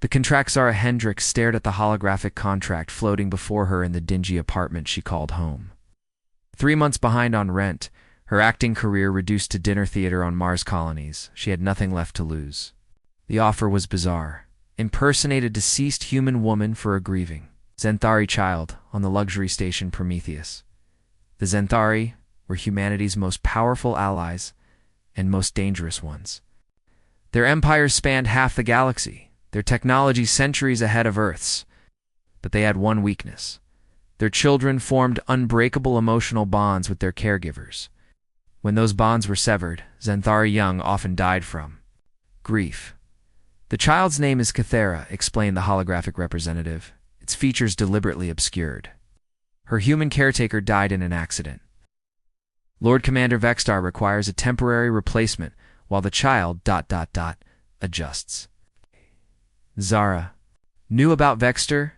The contract Zara Hendricks stared at the holographic contract floating before her in the dingy apartment she called home. 3 months behind on rent, her acting career reduced to dinner theater on Mars colonies, she had nothing left to lose. The offer was bizarre. Impersonate a deceased human woman for a grieving Zenthari child on the luxury station Prometheus. The Zenthari were humanity's most powerful allies and most dangerous ones. Their empires spanned half the galaxy, their technology centuries ahead of Earth's. But they had one weakness. Their children formed unbreakable emotional bonds with their caregivers. When those bonds were severed, Zenthari young often died from grief. The child's name is Cathera, explained the holographic representative, its features deliberately obscured. Her human caretaker died in an accident. Lord Commander Vexstar requires a temporary replacement while the child ... adjusts. Zara knew about Vexstar.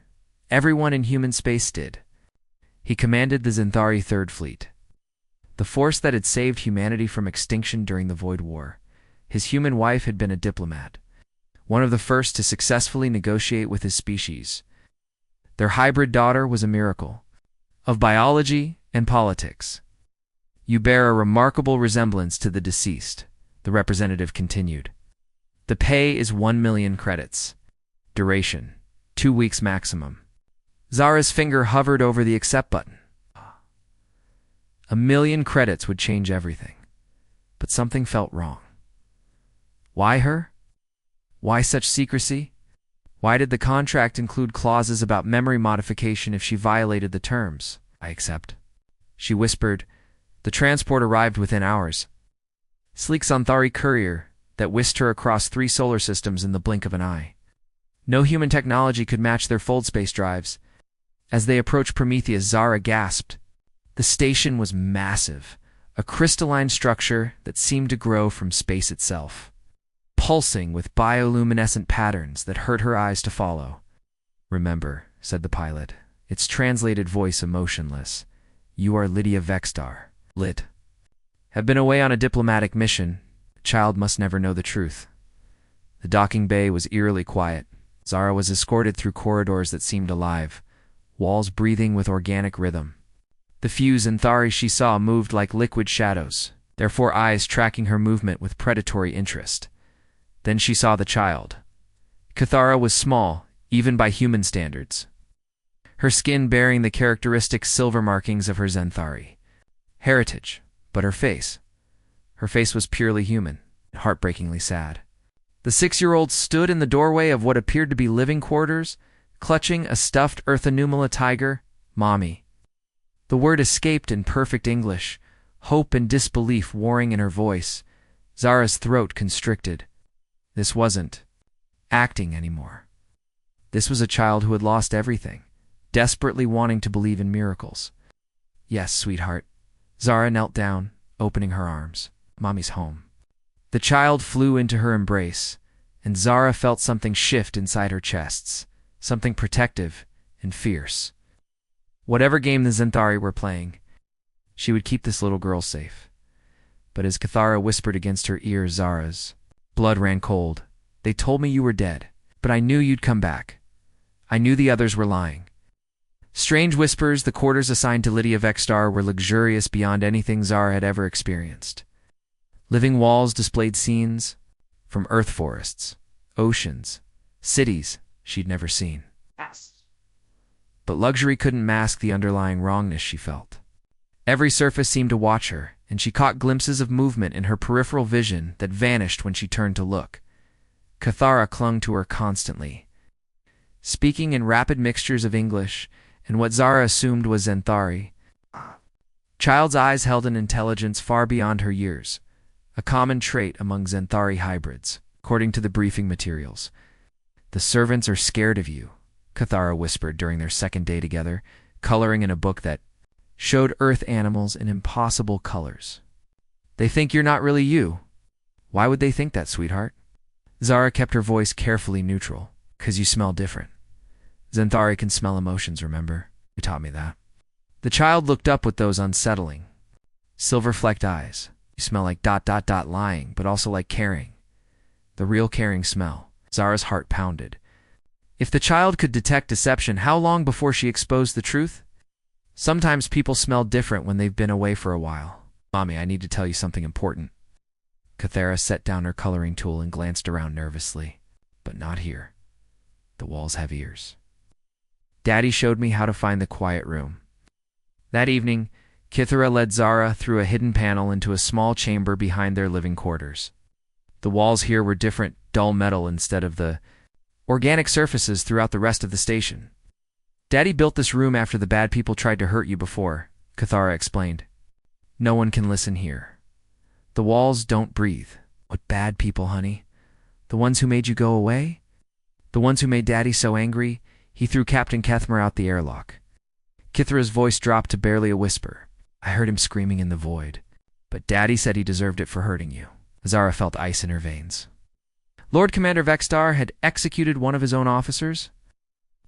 Everyone in human space did. He commanded the Zenthari Third Fleet, the force that had saved humanity from extinction during the Void War. His human wife had been a diplomat, one of the first to successfully negotiate with his species. Their hybrid daughter was a miracle of biology and politics. You bear a remarkable resemblance to the deceased, the representative continued. The pay is 1 million credits. Duration, 2 weeks maximum. Zara's finger hovered over the accept button. 1 million credits would change everything. But something felt wrong. Why her? Why such secrecy? Why did the contract include clauses about memory modification if she violated the terms? I accept. She whispered. The transport arrived within hours. Sleek Zenthari courier that whisked her across 3 solar systems in the blink of an eye. No human technology could match their fold space drives. As they approached Prometheus, Zara gasped. The station was massive, a crystalline structure that seemed to grow from space itself, pulsing with bioluminescent patterns that hurt her eyes to follow. Remember, said the pilot, its translated voice emotionless, you are Lydia Vexstar. Lit. Have been away on a diplomatic mission. The child must never know the truth. The docking bay was eerily quiet. Zara was escorted through corridors that seemed alive, walls breathing with organic rhythm. The few Zenthari she saw moved like liquid shadows, their 4 eyes tracking her movement with predatory interest. Then she saw the child. Cathera was small, even by human standards, her skin bearing the characteristic silver markings of her Zenthari heritage, but her face was purely human, heartbreakingly sad. The 6-year-old stood in the doorway of what appeared to be living quarters, clutching a stuffed Earthanumala tiger. Mommy. The word escaped in perfect English, hope and disbelief warring in her voice. Zara's throat constricted. This wasn't acting anymore. This was a child who had lost everything, desperately wanting to believe in miracles. Yes, sweetheart. Zara knelt down, opening her arms. Mommy's home. The child flew into her embrace, and Zara felt something shift inside her chests, something protective and fierce. Whatever game the Zenthari were playing, she would keep this little girl safe. But as Cathera whispered against her ear, Zara's blood ran cold. They told me you were dead, but I knew you'd come back. I knew the others were lying. Strange whispers, the quarters assigned to Lydia Vexstar were luxurious beyond anything Zara had ever experienced. Living walls displayed scenes from earth forests, oceans, cities she'd never seen. But luxury couldn't mask the underlying wrongness she felt. Every surface seemed to watch her, and she caught glimpses of movement in her peripheral vision that vanished when she turned to look. Cathera clung to her constantly, speaking in rapid mixtures of English and what Zara assumed was Zenthari. Child's eyes held an intelligence far beyond her years, a common trait among Zenthari hybrids, according to the briefing materials. The servants are scared of you, Cathera whispered during their second day together, coloring in a book that showed Earth animals in impossible colors. They think you're not really you. Why would they think that, sweetheart? Zara kept her voice carefully neutral. 'Cause you smell different. Zenthari can smell emotions, remember? You taught me that. The child looked up with those unsettling, silver-flecked eyes. You smell like ... lying, but also like caring. The real caring smell. Zara's heart pounded. If the child could detect deception, how long before she exposed the truth? Sometimes people smell different when they've been away for a while. Mommy, I need to tell you something important. Kathara set down her coloring tool and glanced around nervously. But not here. The walls have ears. Daddy showed me how to find the quiet room. That evening, Kithara led Zara through a hidden panel into a small chamber behind their living quarters. The walls here were different, dull metal instead of the organic surfaces throughout the rest of the station. Daddy built this room after the bad people tried to hurt you before, Kithara explained. No one can listen here. The walls don't breathe. What bad people, honey? The ones who made you go away? The ones who made Daddy so angry, he threw Captain Kethmer out the airlock. Kithara's voice dropped to barely a whisper. I heard him screaming in the void. But Daddy said he deserved it for hurting you. Zara felt ice in her veins. Lord Commander Vextar had executed one of his own officers?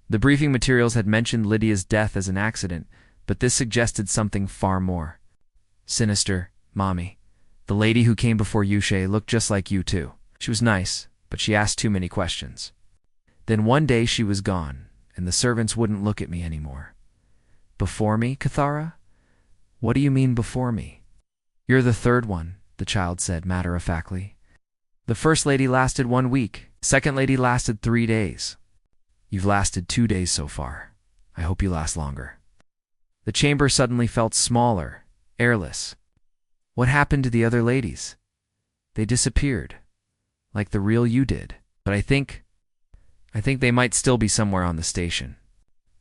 The briefing materials had mentioned Lydia's death as an accident, but this suggested something far more. Sinister, Mommy. The lady who came before Yushe looked just like you too. She was nice, but she asked too many questions. Then one day she was gone, and the servants wouldn't look at me anymore. Before me, Kithara? What do you mean before me? You're the third one, the child said matter-of-factly. The first lady lasted 1 week. Second lady lasted 3 days. You've lasted 2 days so far. I hope you last longer. The chamber suddenly felt smaller, airless. What happened to the other ladies? They disappeared, like the real you did. But I think they might still be somewhere on the station.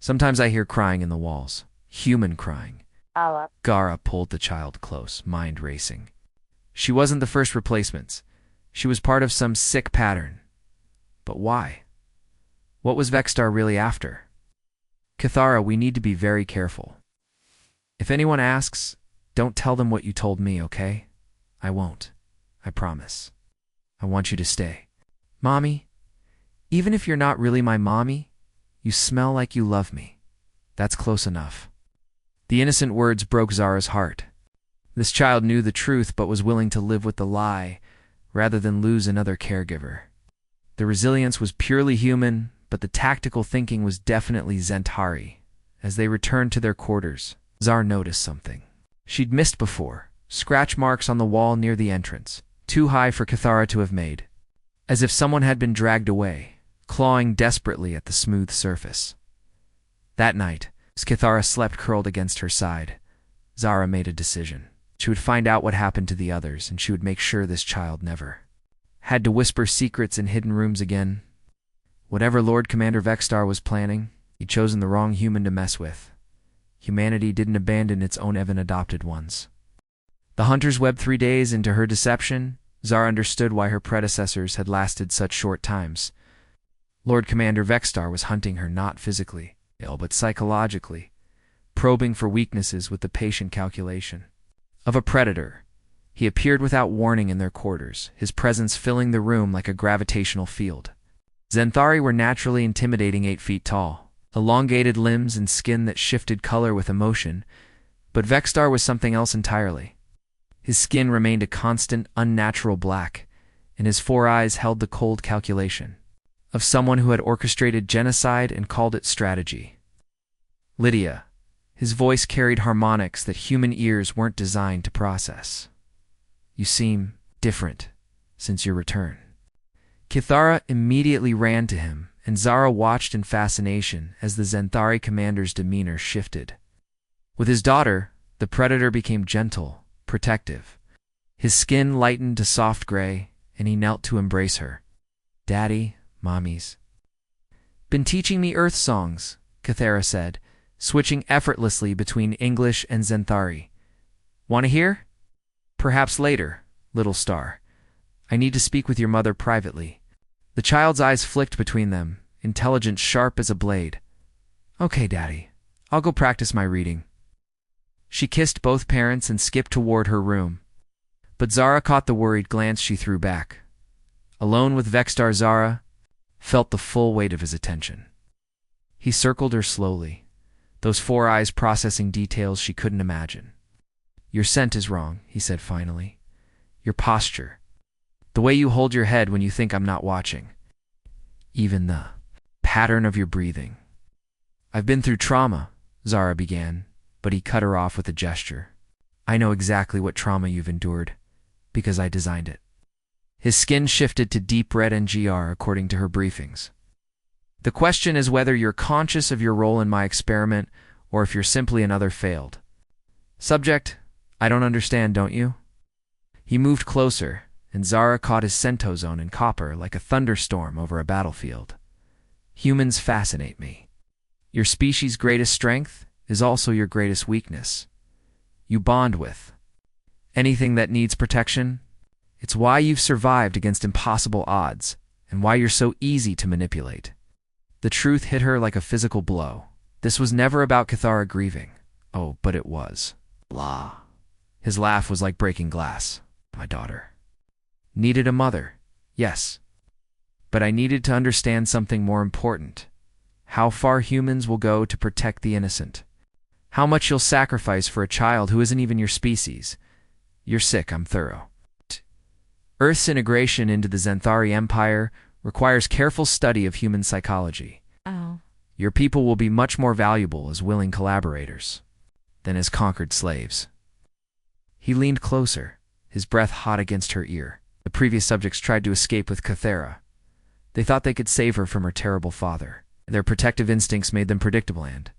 Sometimes I hear crying in the walls. Human crying. Gara pulled the child close, mind racing. She wasn't the first replacements. She was part of some sick pattern. But why? What was Vextar really after? Kithara, we need to be very careful. If anyone asks, don't tell them what you told me, okay? I won't. I promise. I want you to stay. Mommy, even if you're not really my mommy, you smell like you love me. That's close enough. The innocent words broke Zara's heart. This child knew the truth but was willing to live with the lie rather than lose another caregiver. The resilience was purely human, but the tactical thinking was definitely Zentari. As they returned to their quarters, Zara noticed something she'd missed before, scratch marks on the wall near the entrance, too high for Kithara to have made, as if someone had been dragged away, clawing desperately at the smooth surface. That night, as Kithara slept curled against her side, Zara made a decision. She would find out what happened to the others, and she would make sure this child never had to whisper secrets in hidden rooms again. Whatever Lord Commander Vextar was planning, he'd chosen the wrong human to mess with. Humanity didn't abandon its own adopted ones. The hunters webbed 3 days into her deception. Zara understood why her predecessors had lasted such short times. Lord Commander Vextar was hunting her not physically ill, but psychologically, probing for weaknesses with the patient calculation of a predator. He appeared without warning in their quarters, his presence filling the room like a gravitational field. Zenthari were naturally intimidating, 8 feet tall, elongated limbs and skin that shifted color with emotion, but Vextar was something else entirely. His skin remained a constant, unnatural black, and his 4 eyes held the cold calculation of someone who had orchestrated genocide and called it strategy. Lydia. His voice carried harmonics that human ears weren't designed to process. You seem different since your return. Kithara immediately ran to him, and Zara watched in fascination as the Zenthari commander's demeanor shifted. With his daughter, the predator became gentle, protective. His skin lightened to soft gray, and he knelt to embrace her. Daddy, Mommy's been teaching me Earth songs, Kithara said, switching effortlessly between English and Zenthari. Want to hear? Perhaps later, little star. I need to speak with your mother privately. The child's eyes flicked between them, intelligence sharp as a blade. Okay, Daddy. I'll go practice my reading. She kissed both parents and skipped toward her room. But Zara caught the worried glance she threw back. Alone with Vextar, Zara felt the full weight of his attention. He circled her slowly, those 4 eyes processing details she couldn't imagine. Your scent is wrong, he said finally. Your posture. The way you hold your head when you think I'm not watching. Even the pattern of your breathing. I've been through trauma, Zara began, but he cut her off with a gesture. I know exactly what trauma you've endured, because I designed it. His skin shifted to deep red and GR according to her briefings. The question is whether you're conscious of your role in my experiment or if you're simply another failed. Subject, I don't understand, don't you? He moved closer, and Zara caught his centozone in copper like a thunderstorm over a battlefield. Humans fascinate me. Your species' greatest strength is also your greatest weakness. You bond with anything that needs protection. It's why you've survived against impossible odds and why you're so easy to manipulate. The truth hit her like a physical blow. This was never about Kithara grieving. Oh, but it was. La. His laugh was like breaking glass. My daughter needed a mother, yes. But I needed to understand something more important. How far humans will go to protect the innocent. How much you'll sacrifice for a child who isn't even your species. You're sick, I'm thorough. Earth's integration into the Xanthari Empire requires careful study of human psychology. Oh. Your people will be much more valuable as willing collaborators than as conquered slaves. He leaned closer, his breath hot against her ear. The previous subjects tried to escape with Kithara. They thought they could save her from her terrible father. Their protective instincts made them predictable and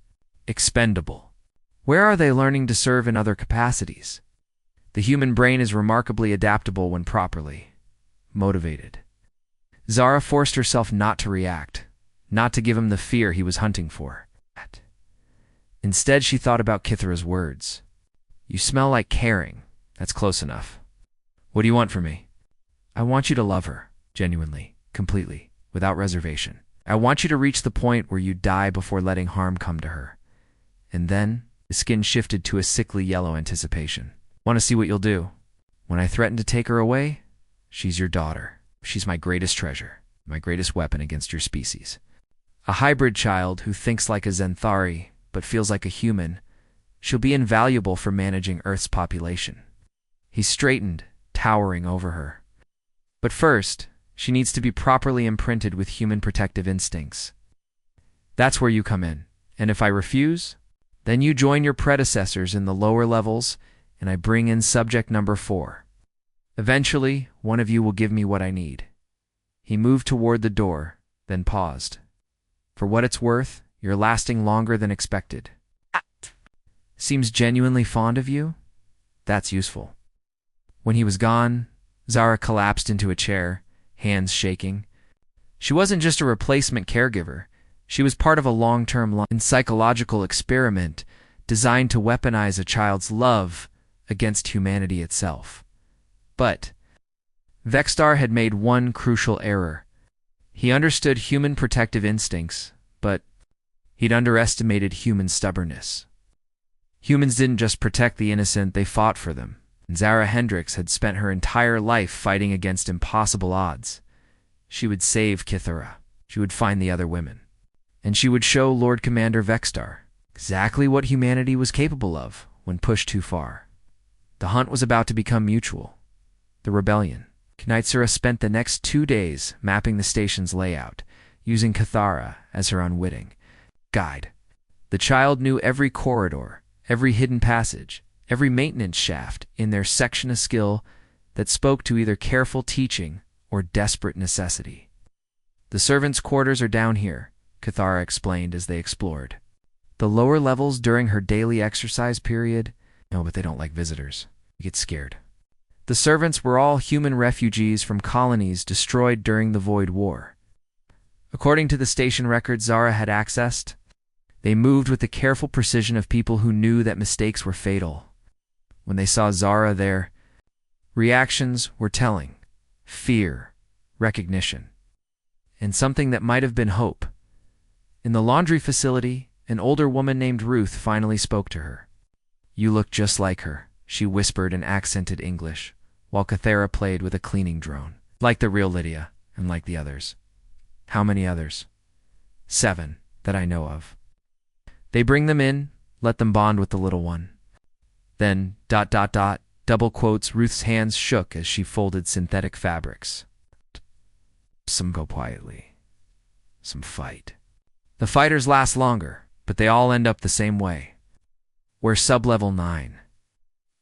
expendable. Where are they learning to serve in other capacities? The human brain is remarkably adaptable when properly motivated. Zara forced herself not to react, not to give him the fear he was hunting for. Instead, she thought about Kithara's words. You smell like caring. That's close enough. What do you want from me? I want you to love her, genuinely, completely, without reservation. I want you to reach the point where you die before letting harm come to her. And then, his skin shifted to a sickly yellow anticipation. Want to see what you'll do? When I threaten to take her away, she's your daughter. She's my greatest treasure, my greatest weapon against your species. A hybrid child who thinks like a Xanthari, but feels like a human, she'll be invaluable for managing Earth's population. He straightened, towering over her. But first, she needs to be properly imprinted with human protective instincts. That's where you come in. And if I refuse, then you join your predecessors in the lower levels, and I bring in subject number 4. Eventually, one of you will give me what I need. He moved toward the door, then paused. For what it's worth, you're lasting longer than expected. Seems genuinely fond of you? That's useful. When he was gone, Zara collapsed into a chair, hands shaking. She wasn't just a replacement caregiver. She was part of a long-term psychological experiment designed to weaponize a child's love against humanity itself. But Vextar had made one crucial error. He understood human protective instincts, but he'd underestimated human stubbornness. Humans didn't just protect the innocent, they fought for them. And Zara Hendricks had spent her entire life fighting against impossible odds. She would save Kithara. She would find the other women. And she would show Lord Commander Vextar exactly what humanity was capable of when pushed too far. The hunt was about to become mutual. The rebellion. Knightsura spent the next 2 days mapping the station's layout, using Kithara as her unwitting guide. The child knew every corridor, every hidden passage, every maintenance shaft in their section of skill that spoke to either careful teaching or desperate necessity. The servants' quarters are down here, Kithara explained as they explored. The lower levels during her daily exercise period, no, but they don't like visitors. You get scared. The servants were all human refugees from colonies destroyed during the Void War. According to the station records Zara had accessed, they moved with the careful precision of people who knew that mistakes were fatal. When they saw Zara, their reactions were telling. Fear, recognition, and something that might have been hope. In the laundry facility, an older woman named Ruth finally spoke to her. You look just like her, she whispered in accented English, while Kithara played with a cleaning drone. Like the real Lydia, and like the others. How many others? 7, that I know of. They bring them in, let them bond with the little one. Then, ... double quotes, Ruth's hands shook as she folded synthetic fabrics. Some go quietly. Some fight. The fighters last longer, but they all end up the same way. We're sub-level 9.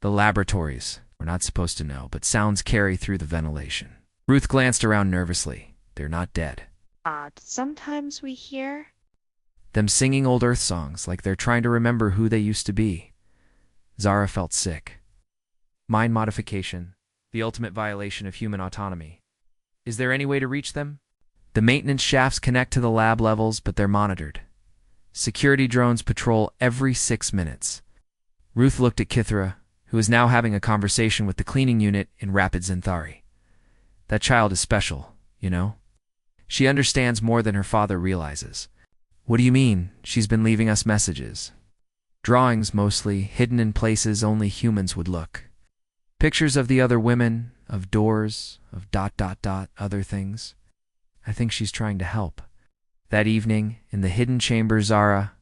The laboratories. We're not supposed to know, but sounds carry through the ventilation. Ruth glanced around nervously. They're not dead. Sometimes we hear. Them singing old Earth songs like they're trying to remember who they used to be. Zara felt sick. Mind modification, the ultimate violation of human autonomy. Is there any way to reach them? The maintenance shafts connect to the lab levels, but they're monitored. Security drones patrol every 6 minutes. Ruth looked at Kithra, who is now having a conversation with the cleaning unit in Rapid Zenthari. That child is special, you know? She understands more than her father realizes. What do you mean? She's been leaving us messages. Drawings, mostly, hidden in places only humans would look. Pictures of the other women, of doors, of ... other things. I think she's trying to help. That evening, in the hidden chamber, Zara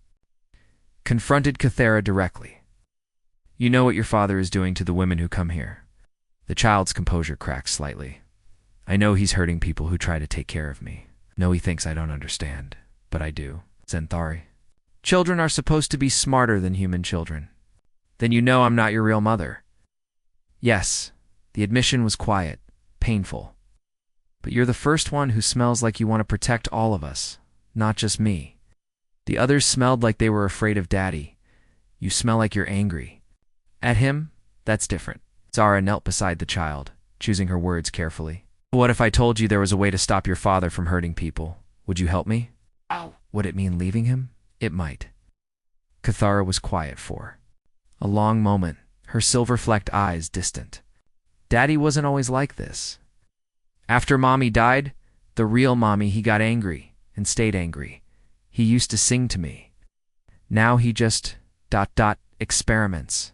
confronted Kithra directly. You know what your father is doing to the women who come here. The child's composure cracked slightly. I know he's hurting people who try to take care of me. No, he thinks I don't understand, but I do. Zenthari. Children are supposed to be smarter than human children. Then you know I'm not your real mother. Yes, the admission was quiet, painful. But you're the first one who smells like you want to protect all of us, not just me. The others smelled like they were afraid of Daddy. You smell like you're angry. At him? That's different. Zara knelt beside the child, choosing her words carefully. What if I told you there was a way to stop your father from hurting people? Would you help me? Would it mean leaving him? It might. Kithra was quiet for a long moment, her silver-flecked eyes distant. Daddy wasn't always like this. After Mommy died, the real Mommy, he got angry and stayed angry. He used to sing to me. Now he just ... experiments.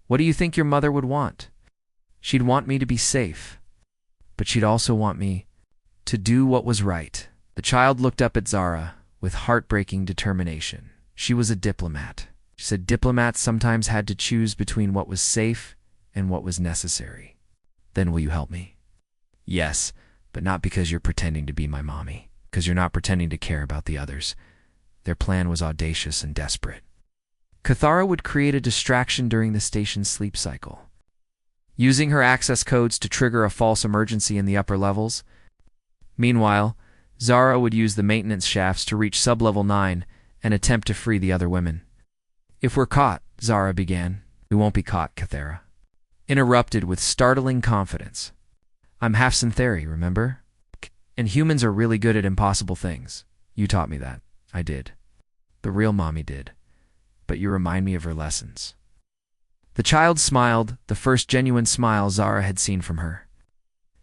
What do you think your mother would want? She'd want me to be safe. But she'd also want me to do what was right. The child looked up at Zara with heartbreaking determination. She was a diplomat. She said diplomats sometimes had to choose between what was safe and what was necessary. Then will you help me? Yes, but not because you're pretending to be my mommy, because you're not pretending to care about the others. Their plan was audacious and desperate. Kithra would create a distraction during the station's sleep cycle, using her access codes to trigger a false emergency in the upper levels. Meanwhile, Zara would use the maintenance shafts to reach sub-level 9 and attempt to free the other women. If we're caught, Zara began. We won't be caught, Kithra interrupted with startling confidence. I'm half Zenthari, remember? And humans are really good at impossible things. You taught me that. I did. The real Mommy did. But you remind me of her lessons. The child smiled, the first genuine smile Zara had seen from her.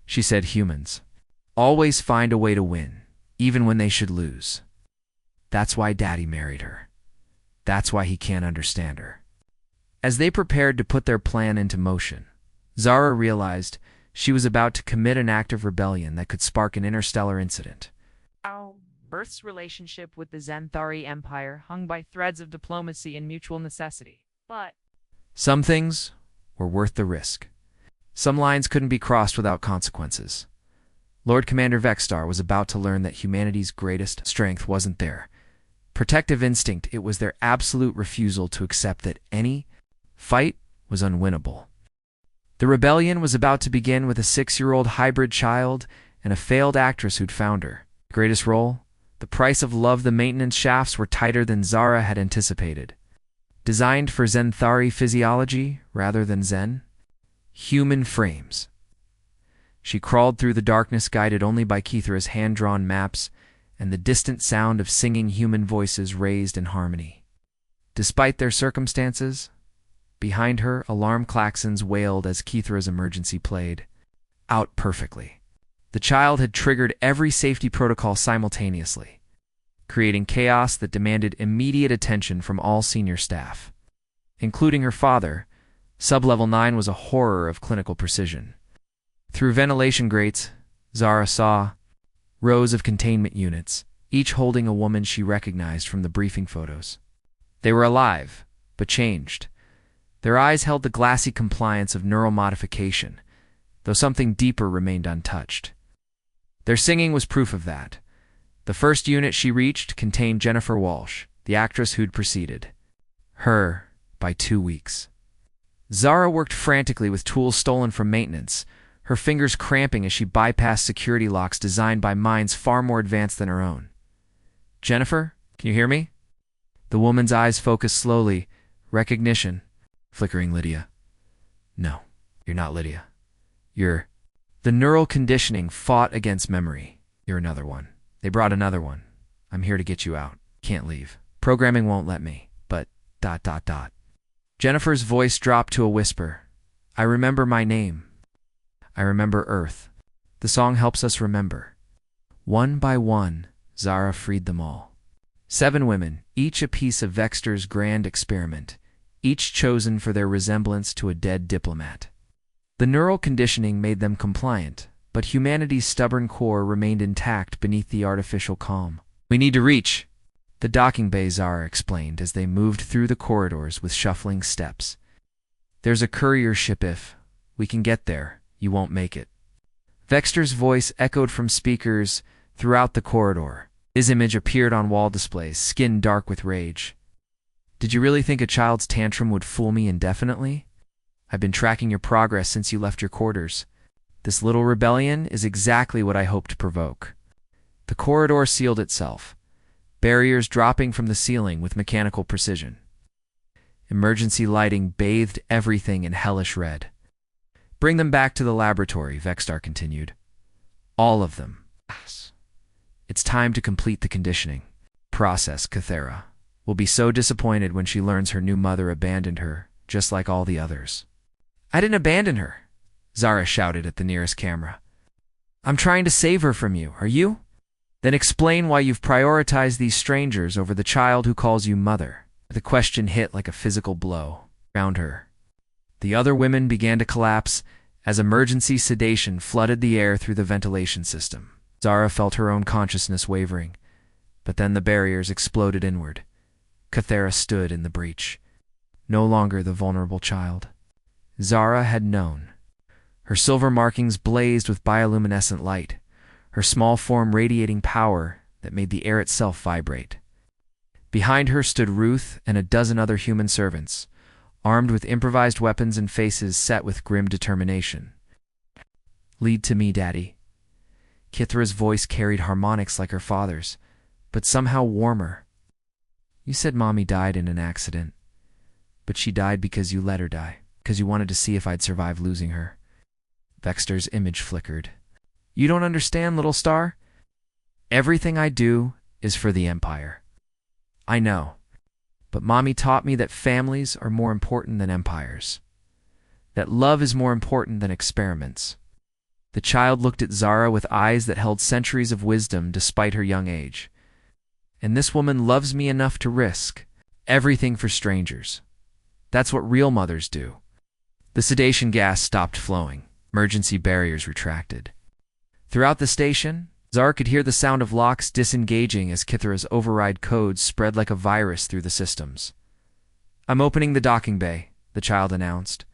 She said, humans always find a way to win, even when they should lose. That's why Daddy married her. That's why he can't understand her. As they prepared to put their plan into motion, Zara realized she was about to commit an act of rebellion that could spark an interstellar incident. Earth's relationship with the Zenthari Empire hung by threads of diplomacy and mutual necessity. But some things were worth the risk. Some lines couldn't be crossed without consequences. Lord Commander Vexstar was about to learn that humanity's greatest strength wasn't their protective instinct. It was their absolute refusal to accept that any fight was unwinnable. The rebellion was about to begin with a 6-year-old hybrid child and a failed actress who'd found her greatest role. The price of love. The maintenance shafts were tighter than Zara had anticipated. Designed for Zenthari physiology rather than Zen human frames. She crawled through the darkness, guided only by Kithra's hand-drawn maps and the distant sound of singing human voices raised in harmony. Despite their circumstances, behind her, alarm klaxons wailed as Kithra's emergency played out perfectly. The child had triggered every safety protocol simultaneously, creating chaos that demanded immediate attention from all senior staff. Including her father, sub-level 9 was a horror of clinical precision. Through ventilation grates, Zara saw rows of containment units, each holding a woman she recognized from the briefing photos. They were alive, but changed. Their eyes held the glassy compliance of neural modification, though something deeper remained untouched. Their singing was proof of that. The first unit she reached contained Jennifer Walsh, the actress who'd preceded her by 2 weeks. Zara worked frantically with tools stolen from maintenance, her fingers cramping as she bypassed security locks designed by minds far more advanced than her own. "Jennifer, can you hear me?" The woman's eyes focused slowly. Recognition. Flickering. "Lydia." "No, you're not Lydia. You're..." The neural conditioning fought against memory. "You're another one. They brought another one. I'm here to get you out. Can't leave. Programming won't let me, but... Jennifer's voice dropped to a whisper. "I remember my name. I remember Earth. The song helps us remember." One by one, Zara freed them all. 7 women, each a piece of Vexter's grand experiment, each chosen for their resemblance to a dead diplomat. The neural conditioning made them compliant, but humanity's stubborn core remained intact beneath the artificial calm. "We need to reach the docking bay," Zara explained as they moved through the corridors with shuffling steps. "There's a courier ship. If we can get there, you won't make it." Vexter's voice echoed from speakers throughout the corridor. His image appeared on wall displays, skin dark with rage. "Did you really think a child's tantrum would fool me indefinitely? I've been tracking your progress since you left your quarters. This little rebellion is exactly what I hoped to provoke." The corridor sealed itself, barriers dropping from the ceiling with mechanical precision. Emergency lighting bathed everything in hellish red. "Bring them back to the laboratory," Vextar continued. "All of them. It's time to complete the conditioning process. Kythera will be so disappointed when she learns her new mother abandoned her, just like all the others." "I didn't abandon her," Zara shouted at the nearest camera. "I'm trying to save her from you. Are you? Then explain why you've prioritized these strangers over the child who calls you mother." The question hit like a physical blow around her. The other women began to collapse as emergency sedation flooded the air through the ventilation system. Zara felt her own consciousness wavering, but then the barriers exploded inward. Kythera stood in the breach, no longer the vulnerable child. Zara had known. Her silver markings blazed with bioluminescent light, her small form radiating power that made the air itself vibrate. Behind her stood Ruth and a dozen other human servants, armed with improvised weapons and faces set with grim determination. "Lead to me, Daddy." Kythera's voice carried harmonics like her father's, but somehow warmer. "You said Mommy died in an accident, but she died because you let her die, because you wanted to see if I'd survive losing her." Vexter's image flickered. "You don't understand, little star? Everything I do is for the Empire." "I know, but Mommy taught me that families are more important than empires, that love is more important than experiments." The child looked at Zara with eyes that held centuries of wisdom despite her young age. "And this woman loves me enough to risk everything for strangers. That's what real mothers do." The sedation gas stopped flowing. Emergency barriers retracted. Throughout the station, Zara could hear the sound of locks disengaging as Kythera's override codes spread like a virus through the systems. "I'm opening the docking bay," the child announced.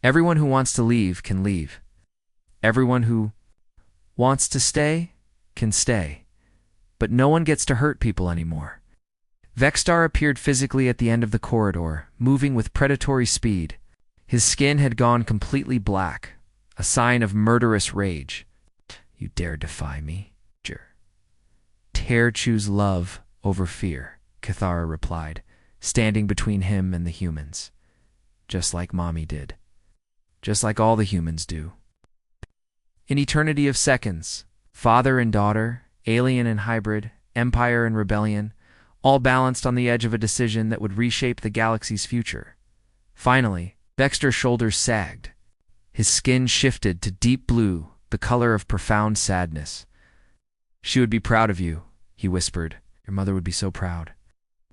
"Everyone who wants to leave can leave. Everyone who wants to stay can stay. But no one gets to hurt people anymore." Vextar appeared physically at the end of the corridor, moving with predatory speed. His skin had gone completely black, a sign of murderous rage. "You dare defy me? Dare choose love over fear," Kythera replied, standing between him and the humans. "Just like Mommy did. Just like all the humans do." An eternity of seconds, father and daughter, alien and hybrid, empire and rebellion, all balanced on the edge of a decision that would reshape the galaxy's future. Finally, Vexter's shoulders sagged. His skin shifted to deep blue, the color of profound sadness. "She would be proud of you," he whispered. "Your mother would be so proud."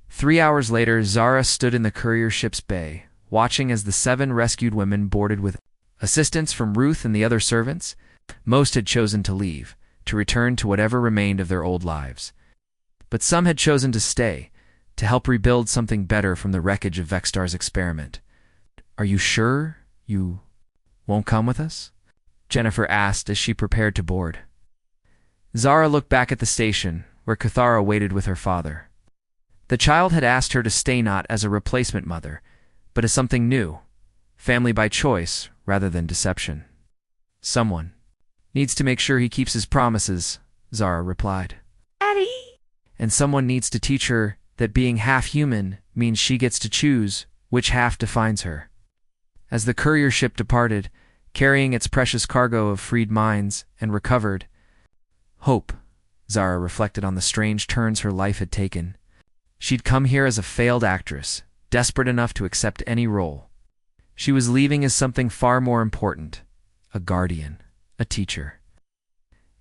3 hours later, Zara stood in the courier ship's bay, watching as the 7 rescued women boarded with assistance from Ruth and the other servants. Most had chosen to leave, to return to whatever remained of their old lives. But some had chosen to stay, to help rebuild something better from the wreckage of Vextar's experiment. "Are you sure you won't come with us?" Jennifer asked as she prepared to board. Zara looked back at the station, where Kuthara waited with her father. The child had asked her to stay not as a replacement mother, but as something new, family by choice rather than deception. Someone needs to make sure he keeps his promises, Zara replied. Daddy! And someone needs to teach her that being half human means she gets to choose which half defines her. As the courier ship departed, carrying its precious cargo of freed minds and recovered hope, Zara reflected on the strange turns her life had taken. She'd come here as a failed actress, desperate enough to accept any role. She was leaving as something far more important, a guardian, a teacher.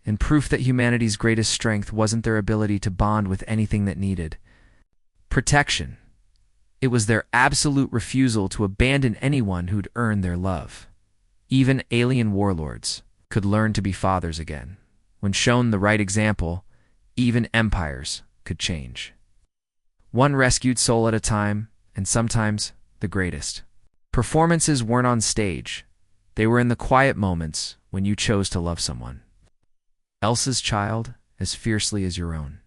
And proof that humanity's greatest strength wasn't their ability to bond with anything that needed protection. It was their absolute refusal to abandon anyone who'd earned their love. Even alien warlords could learn to be fathers again. When shown the right example, even empires could change. One rescued soul at a time, and sometimes the greatest. Performances weren't on stage. They were in the quiet moments when you chose to love someone else's child as fiercely as your own.